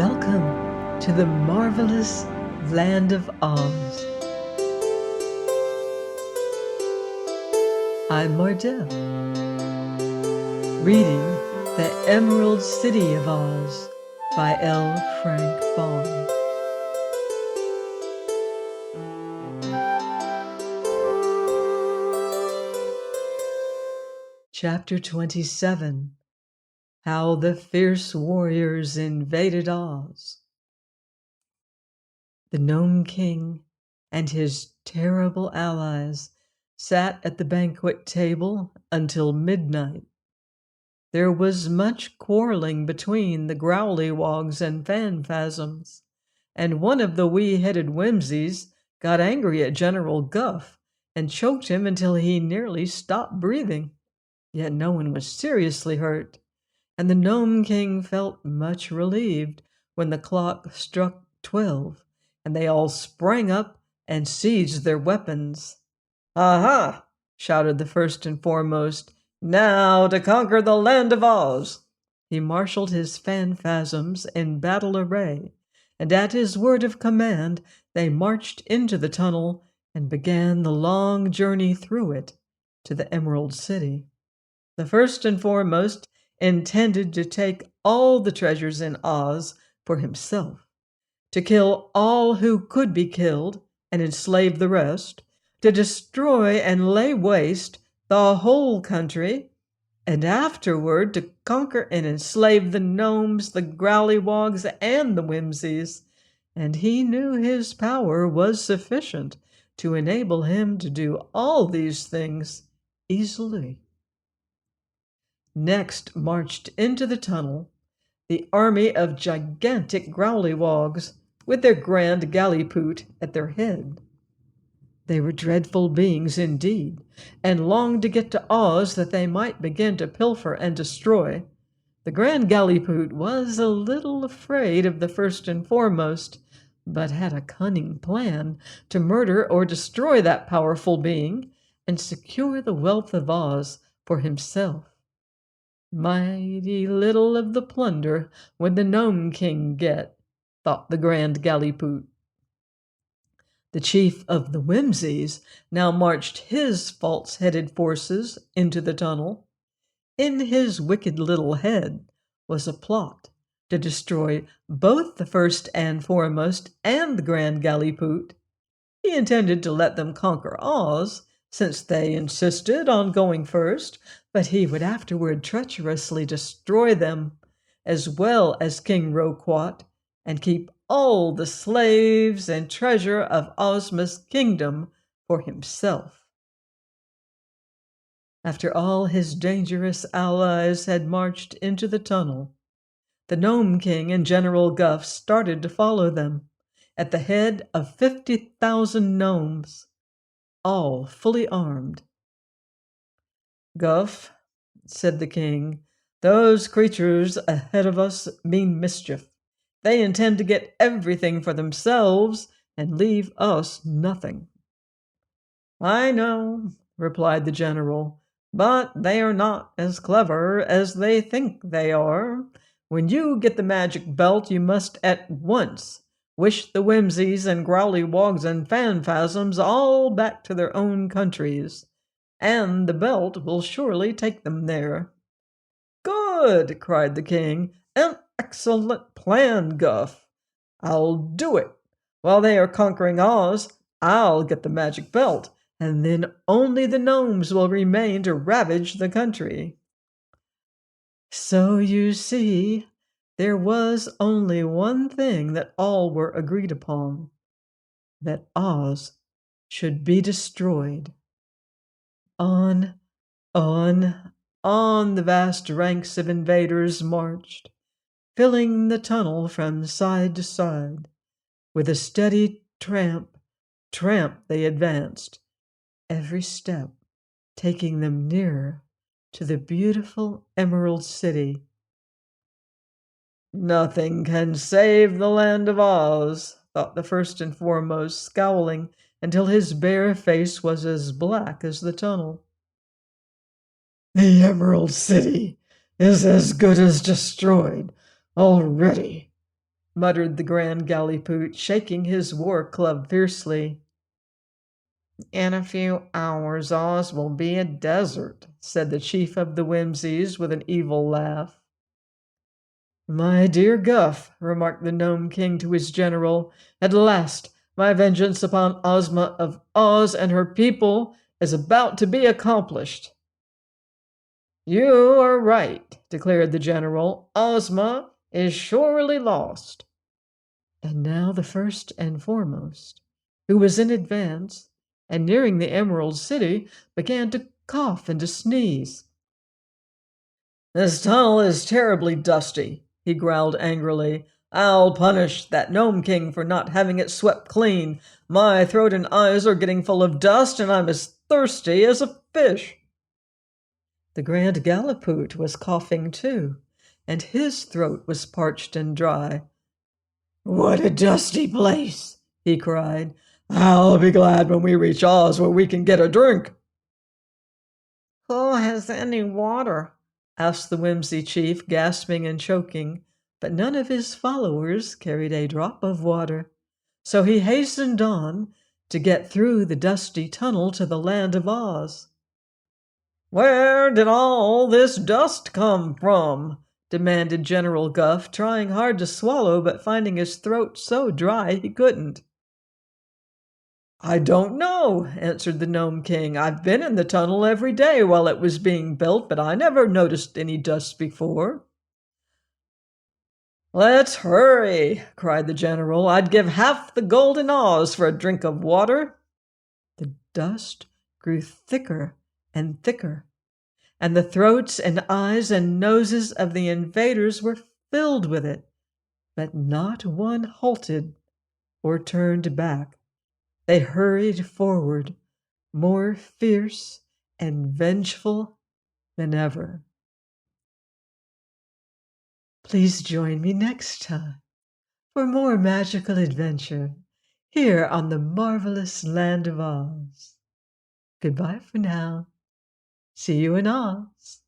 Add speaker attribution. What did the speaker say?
Speaker 1: Welcome to the marvelous land of Oz. I'm Mardell, reading The Emerald City of Oz by L. Frank Baum. Chapter 27. How the Fierce Warriors Invaded Oz. The Gnome King and his terrible allies sat at the banquet table until midnight. There was much quarreling between the Growlywogs and Phanphasms, and one of the wee-headed whimsies got angry at General Guff and choked him until he nearly stopped breathing. Yet no one was seriously hurt, and the Gnome King felt much relieved when the clock struck 12, and they all sprang up and seized their weapons. "Aha!" shouted the first and foremost. "Now to conquer the land of Oz!" He marshaled his Phanphasms in battle array, and at his word of command they marched into the tunnel and began the long journey through it to the Emerald City. The first and foremost intended to take all the treasures in Oz for himself, to kill all who could be killed and enslave the rest, to destroy and lay waste the whole country, and afterward to conquer and enslave the gnomes, the Growlywogs, and the whimsies, and he knew his power was sufficient to enable him to do all these things easily. Next marched into the tunnel the army of gigantic Growlywogs, with their grand Gallipoot at their head. They were dreadful beings indeed, and longed to get to Oz that they might begin to pilfer and destroy. The grand Gallipoot was a little afraid of the first and foremost, but had a cunning plan to murder or destroy that powerful being and secure the wealth of Oz for himself. "Mighty little of the plunder would the Gnome King get," thought the grand Gallipoot. The chief of the whimsies now marched his false-headed forces into the tunnel. In his wicked little head was a plot to destroy both the first and foremost and the grand Gallipoot. He intended to let them conquer Oz, since they insisted on going first, but he would afterward treacherously destroy them, as well as King Roquat, and keep all the slaves and treasure of Ozma's kingdom for himself. After all his dangerous allies had marched into the tunnel, the Gnome King and General Guff started to follow them, at the head of 50,000 gnomes, all fully armed. "Guff," said the king, "those creatures ahead of us mean mischief. They intend to get everything for themselves and leave us nothing." "I know," replied the general, "but they are not as clever as they think they are. When you get the magic belt, you must at once wish the whimsies and Growlywogs and Phanphasms all back to their own countries, and the belt will surely take them there." "Good!" cried the king. "An excellent plan, Guff. I'll do it. While they are conquering Oz, I'll get the magic belt, and then only the gnomes will remain to ravage the country." So you see, there was only one thing that all were agreed upon: that Oz should be destroyed. On, on, on the vast ranks of invaders marched, filling the tunnel from side to side. With a steady tramp, tramp they advanced, every step taking them nearer to the beautiful Emerald City. "Nothing can save the land of Oz," thought the first and foremost, scowling until his bare face was as black as the tunnel. "The Emerald City is as good as destroyed already," muttered the Grand Gallipoot, shaking his war club fiercely. In a few hours Oz will be a desert, said the chief of the Whimsies with an evil laugh. My dear Guff, remarked the Gnome King to his general, at last my vengeance upon Ozma of Oz and her people is about to be accomplished. You are right, declared the general. Ozma is surely lost. And now the first and foremost, who was in advance and nearing the Emerald City, began to cough and to sneeze. This tunnel is terribly dusty, he growled angrily. I'll punish that Gnome King for not having it swept clean. My throat and eyes are getting full of dust, and I'm as thirsty as a fish. The Grand Gallipoot was coughing too, and his throat was parched and dry. What a dusty place, he cried. I'll be glad when we reach Oz where we can get a drink. Who has any water? Asked the Whimsy Chief, gasping and choking, but none of his followers carried a drop of water. So he hastened on to get through the dusty tunnel to the land of Oz. Where did all this dust come from? Demanded General Guff, trying hard to swallow but finding his throat so dry he couldn't. I don't know, answered the Gnome King. I've been in the tunnel every day while it was being built, but I never noticed any dust before. Let's hurry, cried the general. I'd give half the gold in Oz for a drink of water. The dust grew thicker and thicker, and the throats and eyes and noses of the invaders were filled with it, but not one halted or turned back. They hurried forward, more fierce and vengeful than ever. Please join me next time for more magical adventure here on the marvelous land of Oz. Goodbye for now. See you in Oz.